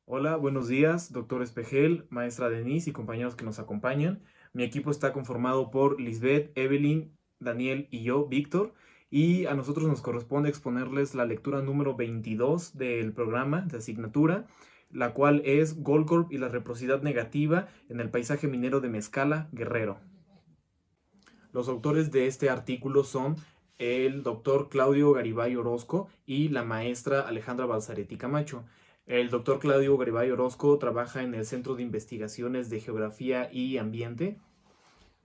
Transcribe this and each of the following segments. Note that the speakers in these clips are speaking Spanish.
Hola, buenos días, doctor Espejel, maestra Denise y compañeros que nos acompañan. Mi equipo está conformado por Lisbeth, Evelyn, Daniel y yo, Víctor, y a nosotros nos corresponde exponerles la lectura número 22 del programa de asignatura, la cual es Goldcorp y la reciprocidad negativa en el paisaje minero de Mezcala, Guerrero. Los autores de este artículo son el doctor Claudio Garibay Orozco y la maestra Alejandra Balzaretti Camacho. El doctor Claudio Garibay Orozco trabaja en el Centro de Investigaciones de Geografía y Ambiente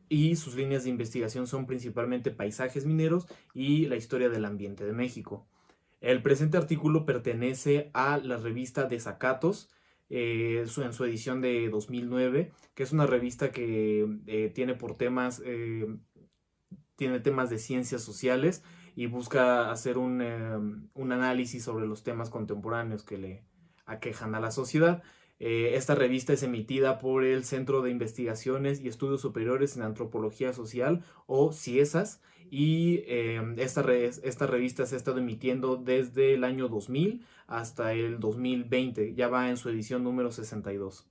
y sus líneas de investigación son principalmente paisajes mineros y la historia del ambiente de México. El presente artículo pertenece a la revista Desacatos, en su edición de 2009, que es una revista que tiene temas de ciencias sociales y busca hacer un análisis sobre los temas contemporáneos que le aquejan a la sociedad. Esta revista es emitida por el Centro de Investigaciones y Estudios Superiores en Antropología Social, o CIESAS, y esta revista se ha estado emitiendo desde el año 2000 hasta el 2020, ya va en su edición número 62.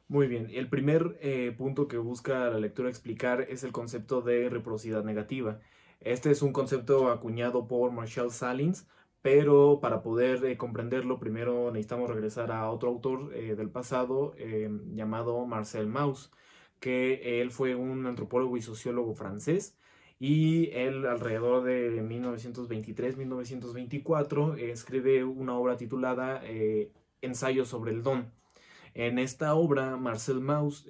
Muy bien, el primer punto que busca la lectura explicar es el concepto de reciprocidad negativa. Este es un concepto acuñado por Marshall Salins, pero para poder comprenderlo, primero necesitamos regresar a otro autor del pasado llamado Marcel Mauss, que él fue un antropólogo y sociólogo francés, y él alrededor de 1923-1924 escribe una obra titulada Ensayo sobre el don. En esta obra, Marcel Mauss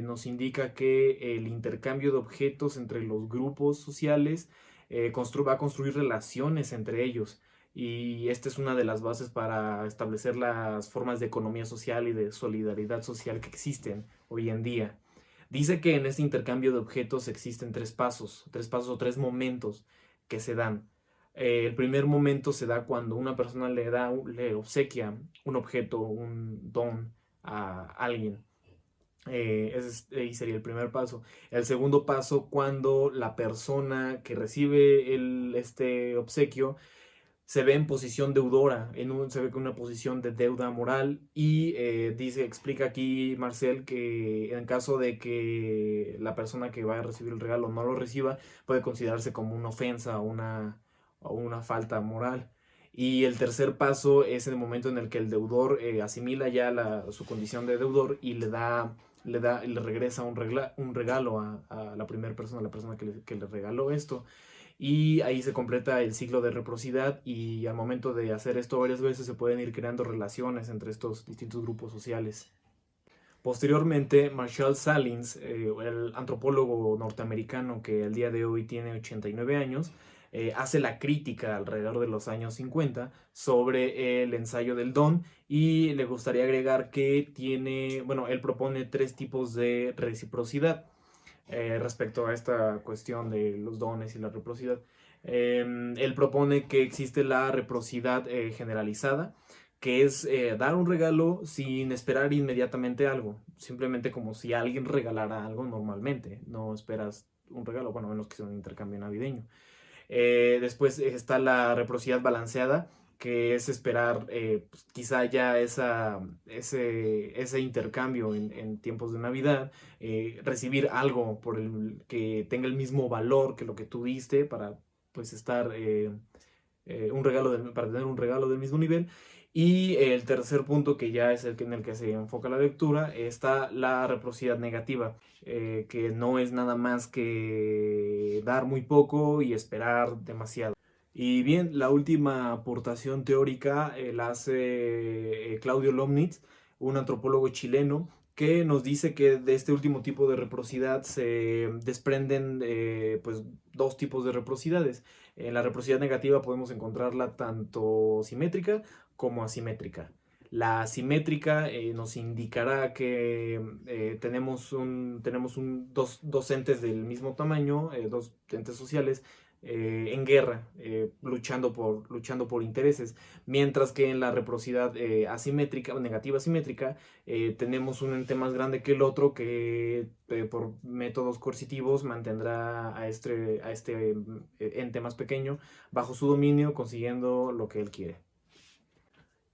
nos indica que el intercambio de objetos entre los grupos sociales va a construir relaciones entre ellos. Y esta es una de las bases para establecer las formas de economía social y de solidaridad social que existen hoy en día. Dice que en este intercambio de objetos existen tres pasos o tres momentos que se dan. El primer momento se da cuando una persona le obsequia un objeto, un don a alguien. Ese sería el primer paso. El segundo paso, cuando la persona que recibe este obsequio se ve en posición deudora, se ve con una posición de deuda moral y explica aquí Marcel que en caso de que la persona que va a recibir el regalo no lo reciba, puede considerarse como una ofensa o una falta moral. Y el tercer paso es el momento en el que el deudor asimila ya su condición de deudor y le regresa un regalo a la primera persona, a la persona que le regaló esto. Y ahí se completa el ciclo de reciprocidad y al momento de hacer esto varias veces se pueden ir creando relaciones entre estos distintos grupos sociales. Posteriormente, Marshall Salins, el antropólogo norteamericano que el día de hoy tiene 89 años, hace la crítica alrededor de los años 50 sobre el ensayo del don y le gustaría agregar que él propone tres tipos de reciprocidad respecto a esta cuestión de los dones y la reciprocidad. Él propone que existe la reciprocidad generalizada, que es dar un regalo sin esperar inmediatamente algo, simplemente como si alguien regalara algo normalmente, no esperas un regalo, bueno, a menos que sea un intercambio navideño. Después está la reciprocidad balanceada, que es esperar pues, quizá ya ese intercambio en tiempos de Navidad, recibir algo por el que tenga el mismo valor que lo que tú diste para pues estar para tener un regalo del mismo nivel. Y el tercer punto, que ya es en el que se enfoca la lectura, está la reciprocidad negativa, que no es nada más que dar muy poco y esperar demasiado. Y bien, la última aportación teórica la hace Claudio Lomnitz, un antropólogo chileno, que nos dice que de este último tipo de reciprocidad se desprenden pues dos tipos de reciprocidades. En la reciprocidad negativa podemos encontrarla tanto simétrica como asimétrica. La asimétrica nos indicará que dos entes del mismo tamaño, dos entes sociales, en guerra, luchando por intereses, mientras que en la reciprocidad asimétrica o negativa asimétrica tenemos un ente más grande que el otro que por métodos coercitivos mantendrá a este ente más pequeño bajo su dominio, consiguiendo lo que él quiere.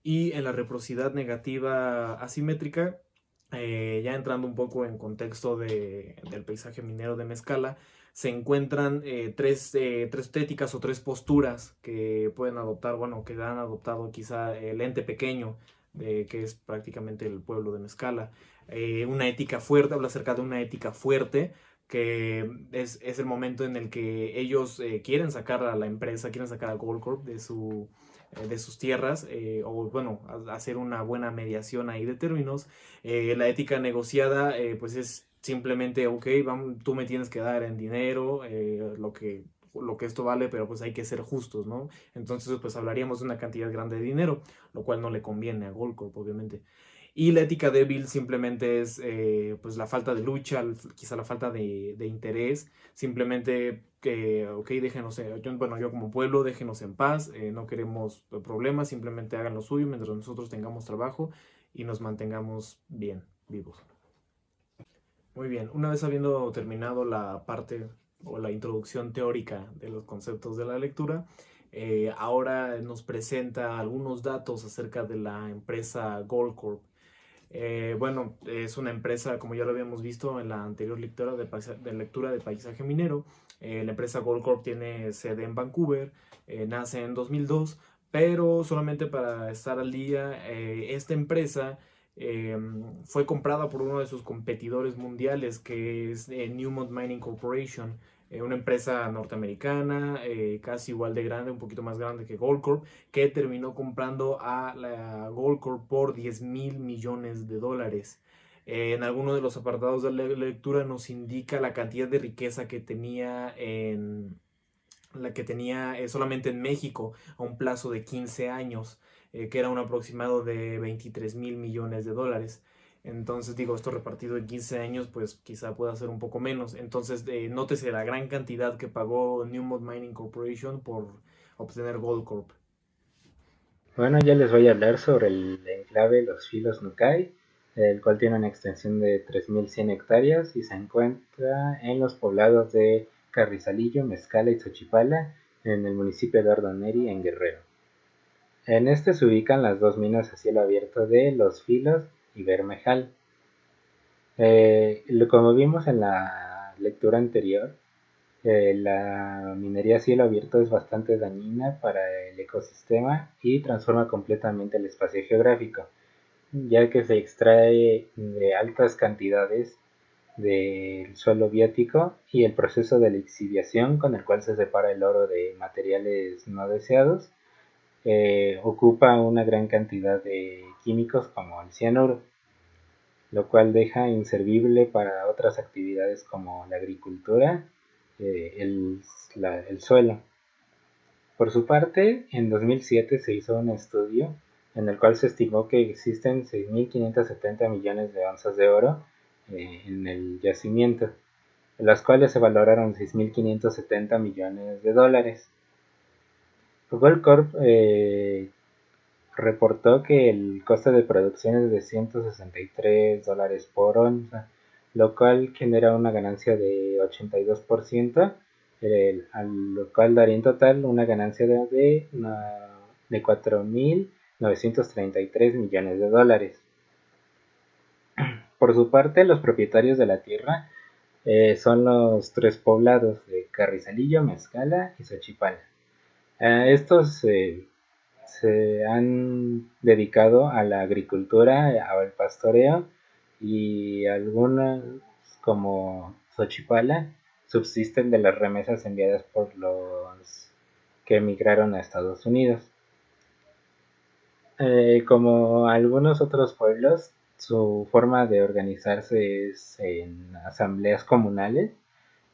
Y en la reciprocidad negativa asimétrica, ya entrando un poco en contexto del paisaje minero de Mezcala, se encuentran tres estéticas o tres posturas que pueden adoptar, bueno, que han adoptado quizá el ente pequeño, que es prácticamente el pueblo de Mezcala. Una ética fuerte, habla acerca de una ética fuerte, que es el momento en el que ellos quieren sacar a la empresa, quieren sacar a Goldcorp de sus tierras, o bueno, hacer una buena mediación ahí de términos. La ética negociada, pues es simplemente, ok, tú me tienes que dar en dinero lo que esto vale, pero pues hay que ser justos, ¿no? Entonces, pues hablaríamos de una cantidad grande de dinero, lo cual no le conviene a Goldcorp, obviamente. Y la ética débil simplemente es pues la falta de lucha, quizá la falta de interés, simplemente que, ok, déjenos, bueno, yo como pueblo, déjenos en paz, no queremos problemas, simplemente hagan lo suyo mientras nosotros tengamos trabajo y nos mantengamos bien, vivos. Muy bien, una vez habiendo terminado la parte o la introducción teórica de los conceptos de la lectura, ahora nos presenta algunos datos acerca de la empresa Goldcorp. Bueno, es una empresa, como ya lo habíamos visto en la anterior lectura de lectura de paisaje minero. La empresa Goldcorp tiene sede en Vancouver, nace en 2002, pero solamente para estar al día, esta empresa eh, fue comprada por uno de sus competidores mundiales, que es Newmont Mining Corporation, una empresa norteamericana, casi igual de grande, un poquito más grande que Goldcorp, que terminó comprando a la Goldcorp por 10.000 millones de dólares. En alguno de los apartados de la lectura nos indica la cantidad de riqueza que tenía solamente en México a un plazo de 15 años, que era un aproximado de 23.000 millones de dólares. Entonces digo, esto repartido en 15 años, pues quizá pueda ser un poco menos. Entonces, nótese la gran cantidad que pagó Newmont Mining Corporation por obtener Goldcorp. Bueno, ya les voy a hablar sobre el enclave Los Filos Nucay, el cual tiene una extensión de 3.100 hectáreas y se encuentra en los poblados de Carrizalillo, Mezcala y Xochipala, en el municipio de Ordoneri, en Guerrero. En este se ubican las dos minas a cielo abierto de Los Filos y Bermejal. Como vimos en la lectura anterior, la minería a cielo abierto es bastante dañina para el ecosistema y transforma completamente el espacio geográfico, ya que se extrae de altas cantidades del suelo biótico y el proceso de lixiviación con el cual se separa el oro de materiales no deseados ocupa una gran cantidad de químicos como el cianuro, lo cual deja inservible para otras actividades como la agricultura, eh, el, el suelo. Por su parte, en 2007 se hizo un estudio en el cual se estimó que existen 6.570 millones de onzas de oro en el yacimiento, de las cuales se valoraron 6.570 millones de dólares. Goldcorp reportó que el coste de producción es de $163 por onza, lo cual genera una ganancia de 82%, lo cual daría en total una ganancia de 4.933 millones de dólares. Por su parte, los propietarios de la tierra son los tres poblados de Carrizalillo, Mezcala y Xochipala. Estos se han dedicado a la agricultura, al pastoreo y algunas, como Xochipala, subsisten de las remesas enviadas por los que emigraron a Estados Unidos. Como algunos otros pueblos, su forma de organizarse es en asambleas comunales,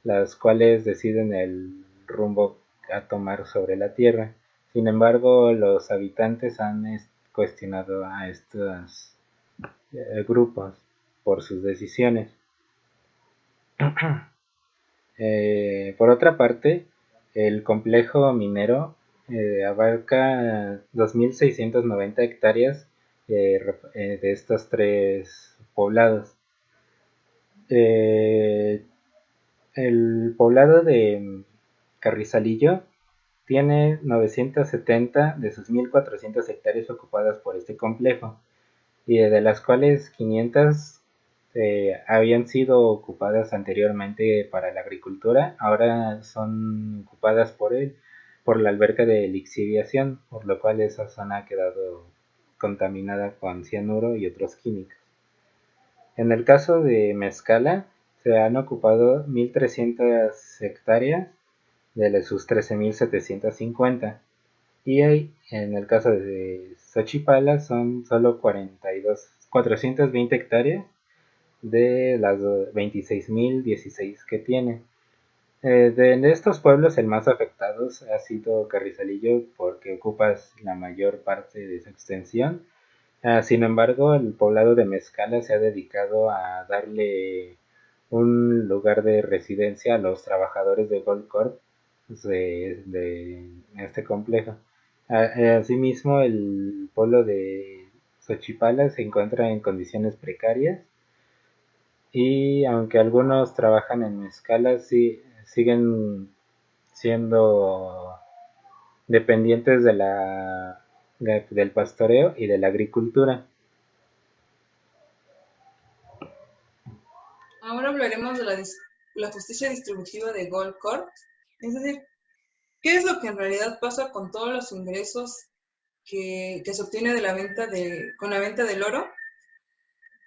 las cuales deciden el rumbo a tomar sobre la tierra. Sin embargo, los habitantes han cuestionado a estos grupos por sus decisiones. Por otra parte, el complejo minero abarca 2.690 hectáreas de estos tres poblados. Eh, el poblado de Carrizalillo tiene 970 de sus 1.400 hectáreas ocupadas por este complejo, y de las cuales 500 habían sido ocupadas anteriormente para la agricultura, ahora son ocupadas por él, por la alberca de lixiviación, por lo cual esa zona ha quedado contaminada con cianuro y otros químicos. En el caso de Mezcala, se han ocupado 1.300 hectáreas de sus 13.750, y en el caso de Xochipala son solo 420 hectáreas de las 26.016 que tiene. De estos pueblos, el más afectado ha sido Carrizalillo, porque ocupa la mayor parte de su extensión. Sin embargo, el poblado de Mezcala se ha dedicado a darle un lugar de residencia a los trabajadores de Goldcorp de este complejo. Asimismo, el pueblo de Xochipala se encuentra en condiciones precarias, y aunque algunos trabajan en Mezcala, sí, siguen siendo dependientes del pastoreo y de la agricultura. Ahora hablaremos de la justicia distributiva de Goldcorp, es decir, ¿qué es lo que en realidad pasa con todos los ingresos que se obtiene con la venta del oro?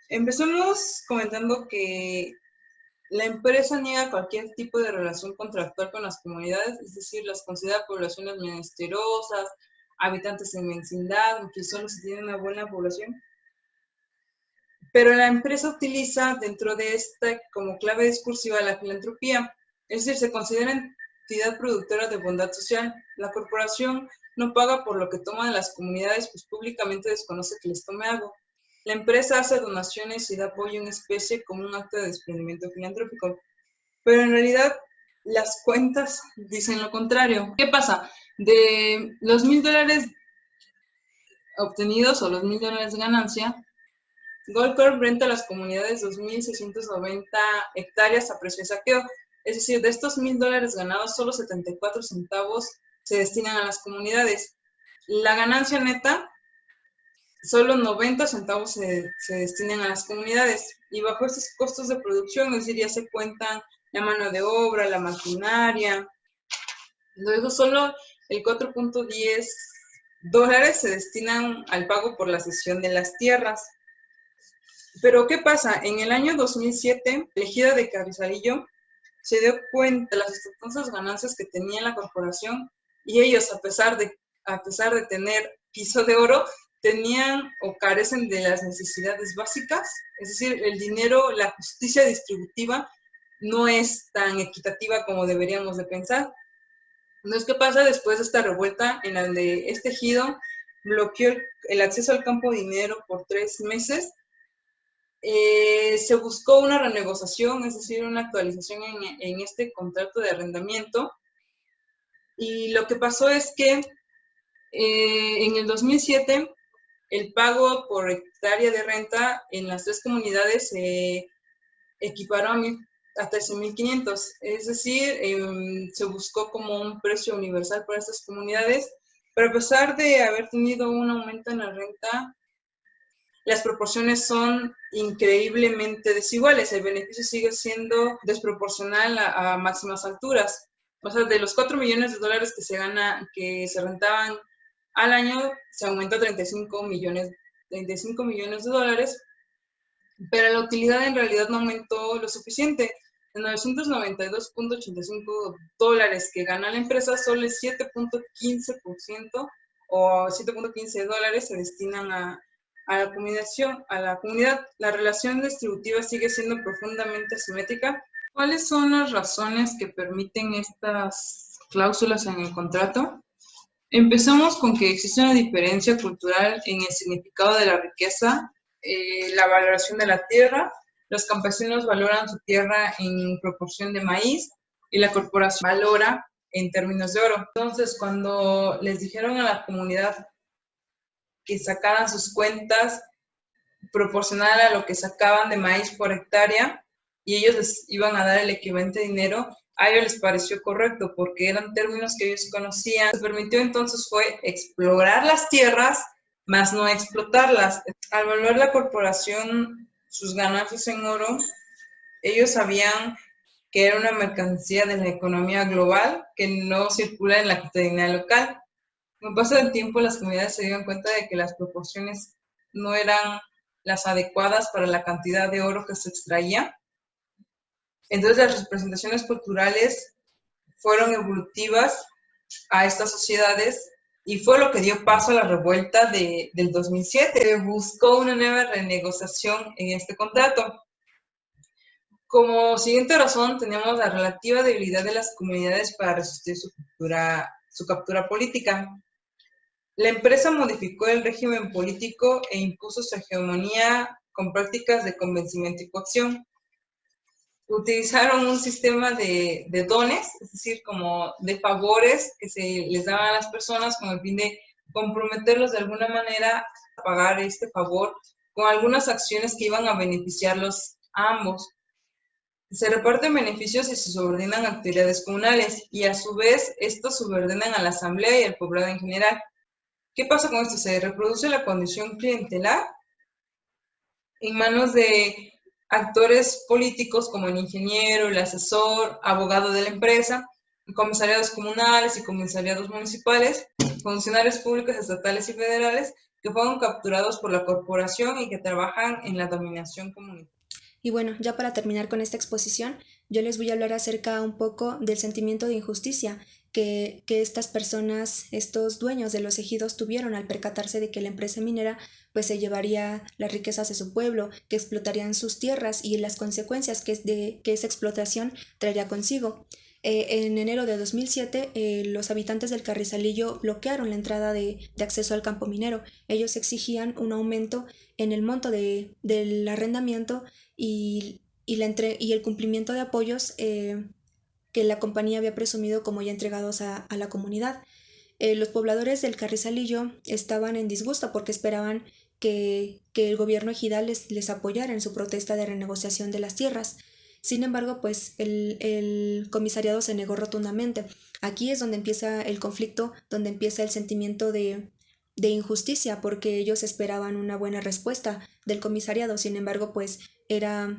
Empezamos comentando que la empresa niega cualquier tipo de relación contractual con las comunidades, es decir, las considera poblaciones menesterosas, habitantes en vecindad, que solo se tiene una buena población. Pero la empresa utiliza dentro de esta como clave discursiva la filantropía, es decir, se considera entidad productora de bondad social. La corporación no paga por lo que toma de las comunidades, pues públicamente desconoce que les tome algo. La empresa hace donaciones y da apoyo en especie como un acto de desprendimiento filantrópico, pero en realidad las cuentas dicen lo contrario. ¿Qué pasa? De los $1,000 obtenidos o los $1,000 de ganancia, Goldcorp renta a las comunidades 2.690 hectáreas a precio de saqueo. Es decir, de estos $1,000 ganados, solo 74 centavos se destinan a las comunidades. La ganancia neta, solo 90 centavos se destinan a las comunidades. Y bajo estos costos de producción, es decir, ya se cuentan la mano de obra, la maquinaria. Luego solo el 4.10 dólares se destinan al pago por la cesión de las tierras. Pero ¿qué pasa? En el año 2007, el ejido de Carrizalillo se dio cuenta de las espantosas ganancias que tenía la corporación, y ellos, a pesar de tener piso de oro, tenían o carecen de las necesidades básicas, es decir, el dinero, la justicia distributiva no es tan equitativa como deberíamos de pensar. Entonces, ¿qué pasa después de esta revuelta en la de este ejido bloqueó el acceso al campo dinero por 3 meses? Se buscó una renegociación, es decir, una actualización en este contrato de arrendamiento, y lo que pasó es que en el 2007 el pago por hectárea de renta en las 3 comunidades se equiparó a 13.500, es decir, se buscó como un precio universal para estas comunidades, pero a pesar de haber tenido un aumento en la renta, las proporciones son increíblemente desiguales. El beneficio sigue siendo desproporcional a máximas alturas. O sea, de los 4 millones de dólares que se rentaban al año, se aumentó a 35 millones de dólares, pero la utilidad en realidad no aumentó lo suficiente. De 992.85 dólares que gana la empresa, solo el 7.15% o 7.15 dólares se destinan a la comunidad. La relación distributiva sigue siendo profundamente asimétrica. ¿Cuáles son las razones que permiten estas cláusulas en el contrato? Empezamos con que existe una diferencia cultural en el significado de la riqueza, la valoración de la tierra. Los campesinos valoran su tierra en proporción de maíz y la corporación valora en términos de oro. Entonces, cuando les dijeron a la comunidad que sacaran sus cuentas proporcional a lo que sacaban de maíz por hectárea, y ellos les iban a dar el equivalente de dinero, a ellos les pareció correcto porque eran términos que ellos conocían. Se permitió entonces fue explorar las tierras, más no explotarlas. Al volver la corporación sus ganancias en oro, ellos sabían que era una mercancía de la economía global que no circula en la cotidianidad local. Con el paso del tiempo, las comunidades se dieron cuenta de que las proporciones no eran las adecuadas para la cantidad de oro que se extraía. Entonces, las representaciones culturales fueron evolutivas a estas sociedades y fue lo que dio paso a la revuelta del 2007. Se buscó una nueva renegociación en este contrato. Como siguiente razón, tenemos la relativa debilidad de las comunidades para resistir su captura política. La empresa modificó el régimen político e impuso su hegemonía con prácticas de convencimiento y coacción. Utilizaron un sistema de dones, es decir, como de favores que se les daban a las personas con el fin de comprometerlos de alguna manera a pagar este favor con algunas acciones que iban a beneficiarlos a ambos. Se reparten beneficios y se subordinan actividades comunales y a su vez estos subordinan a la asamblea y al poblado en general. ¿Qué pasa con esto? Se reproduce la condición clientelar en manos de actores políticos como el ingeniero, el asesor, abogado de la empresa, comisariados comunales y comisariados municipales, funcionarios públicos estatales y federales que fueron capturados por la corporación y que trabajan en la dominación comunitaria. Y bueno, ya para terminar con esta exposición, yo les voy a hablar acerca un poco del sentimiento de injusticia que estas personas, estos dueños de los ejidos tuvieron al percatarse de que la empresa minera pues se llevaría las riquezas de su pueblo, que explotarían sus tierras y las consecuencias que esa explotación traería consigo. En enero de 2007, los habitantes del Carrizalillo bloquearon la entrada de acceso al campo minero. Ellos exigían un aumento en el monto del arrendamiento y el cumplimiento de apoyos que la compañía había presumido como ya entregados a la comunidad. Los pobladores del Carrizalillo estaban en disgusto porque esperaban que el gobierno ejidal les apoyara en su protesta de renegociación de las tierras. Sin embargo, pues el comisariado se negó rotundamente. Aquí es donde empieza el conflicto, donde empieza el sentimiento de injusticia, porque ellos esperaban una buena respuesta del comisariado. Sin embargo, pues era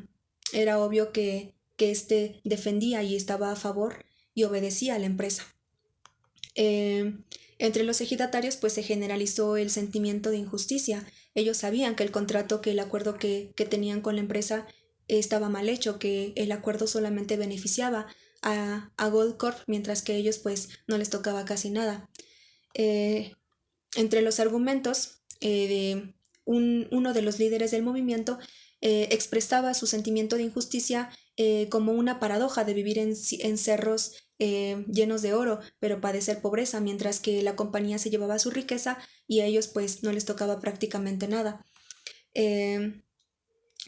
obvio que éste defendía y estaba a favor y obedecía a la empresa. Entre los ejidatarios pues se generalizó el sentimiento de injusticia. Ellos sabían que el contrato, que el acuerdo que tenían con la empresa estaba mal hecho, que el acuerdo solamente beneficiaba a Goldcorp, mientras que a ellos pues no les tocaba casi nada. Entre los argumentos de uno de los líderes del movimiento expresaba su sentimiento de injusticia como una paradoja de vivir en cerros llenos de oro, pero padecer pobreza, mientras que la compañía se llevaba su riqueza y a ellos pues no les tocaba prácticamente nada.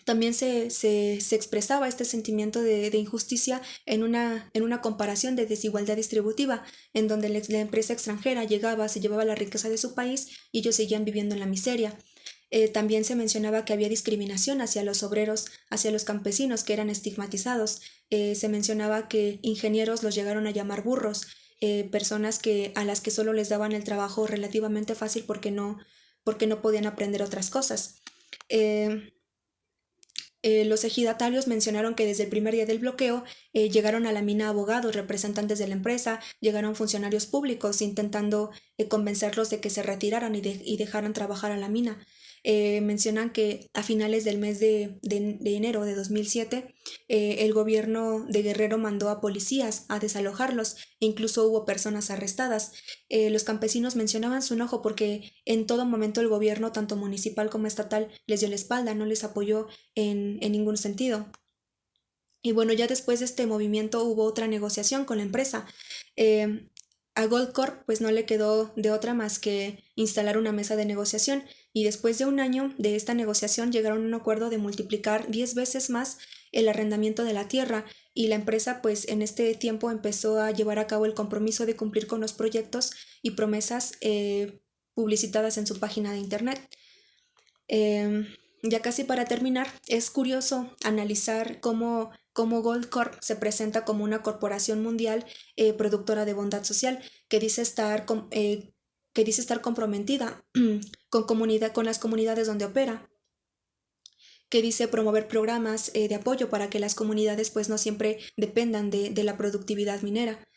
También se expresaba este sentimiento de injusticia en una comparación de desigualdad distributiva, en donde la empresa extranjera llegaba, se llevaba la riqueza de su país y ellos seguían viviendo en la miseria. También se mencionaba que había discriminación hacia los obreros, hacia los campesinos que eran estigmatizados. Se mencionaba que ingenieros los llegaron a llamar burros, personas a las que solo les daban el trabajo relativamente fácil porque no podían aprender otras cosas. Los ejidatarios mencionaron que desde el primer día del bloqueo llegaron a la mina abogados, representantes de la empresa, llegaron funcionarios públicos intentando convencerlos de que se retiraran y dejaran trabajar a la mina. Mencionan que a finales del mes de enero de 2007 el gobierno de Guerrero mandó a policías a desalojarlos e incluso hubo personas arrestadas. Los campesinos mencionaban su enojo porque en todo momento el gobierno, tanto municipal como estatal, les dio la espalda, no les apoyó en ningún sentido. Y bueno, ya después de este movimiento hubo otra negociación con la empresa. A Goldcorp pues no le quedó de otra más que instalar una mesa de negociación y después de un año de esta negociación llegaron a un acuerdo de multiplicar 10 veces más el arrendamiento de la tierra y la empresa pues en este tiempo empezó a llevar a cabo el compromiso de cumplir con los proyectos y promesas publicitadas en su página de internet. Ya casi para terminar, es curioso analizar cómo cómo Goldcorp se presenta como una corporación mundial productora de bondad social que dice estar comprometida con las comunidades donde opera, que dice promover programas de apoyo para que las comunidades pues no siempre dependan de la productividad minera.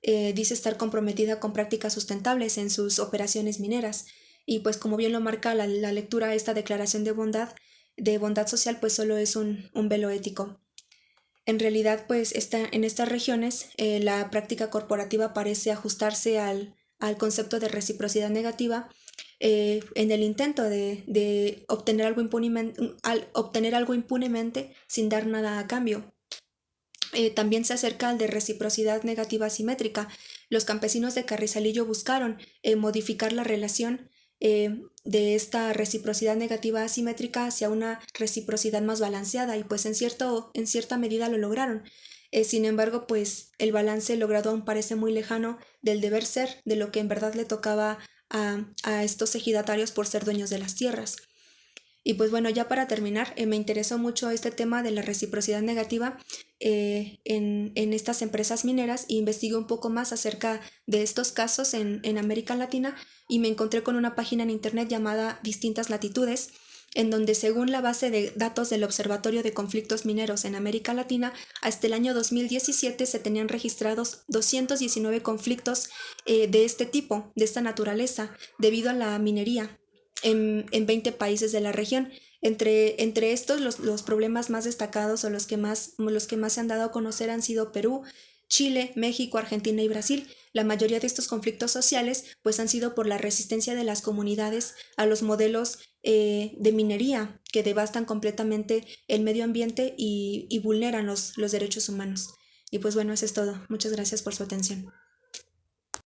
Dice estar comprometida con prácticas sustentables en sus operaciones mineras y pues como bien lo marca la lectura, esta declaración de bondad social pues solo es un velo ético. En realidad pues en estas regiones la práctica corporativa parece ajustarse al concepto de reciprocidad negativa en el intento de obtener algo impunemente sin dar nada a cambio. También se acerca al de reciprocidad negativa asimétrica. Los campesinos de Carrizalillo buscaron modificar la relación de esta reciprocidad negativa asimétrica hacia una reciprocidad más balanceada y pues en cierta medida lo lograron. Sin embargo, pues el balance logrado aún parece muy lejano del deber ser, de lo que en verdad le tocaba a estos ejidatarios por ser dueños de las tierras. Y pues bueno, ya para terminar, me interesó mucho este tema de la reciprocidad negativa en estas empresas mineras e investigué un poco más acerca de estos casos en América Latina y me encontré con una página en internet llamada Distintas Latitudes, en donde según la base de datos del Observatorio de Conflictos Mineros en América Latina, hasta el año 2017 se tenían registrados 219 conflictos de este tipo, de esta naturaleza, debido a la minería en 20 países de la región. Entre estos, los problemas más destacados o los que más se han dado a conocer han sido Perú, Chile, México, Argentina y Brasil. La mayoría de estos conflictos sociales pues han sido por la resistencia de las comunidades a los modelos de minería que devastan completamente el medio ambiente y vulneran los derechos humanos. Y pues bueno, eso es todo. Muchas gracias por su atención.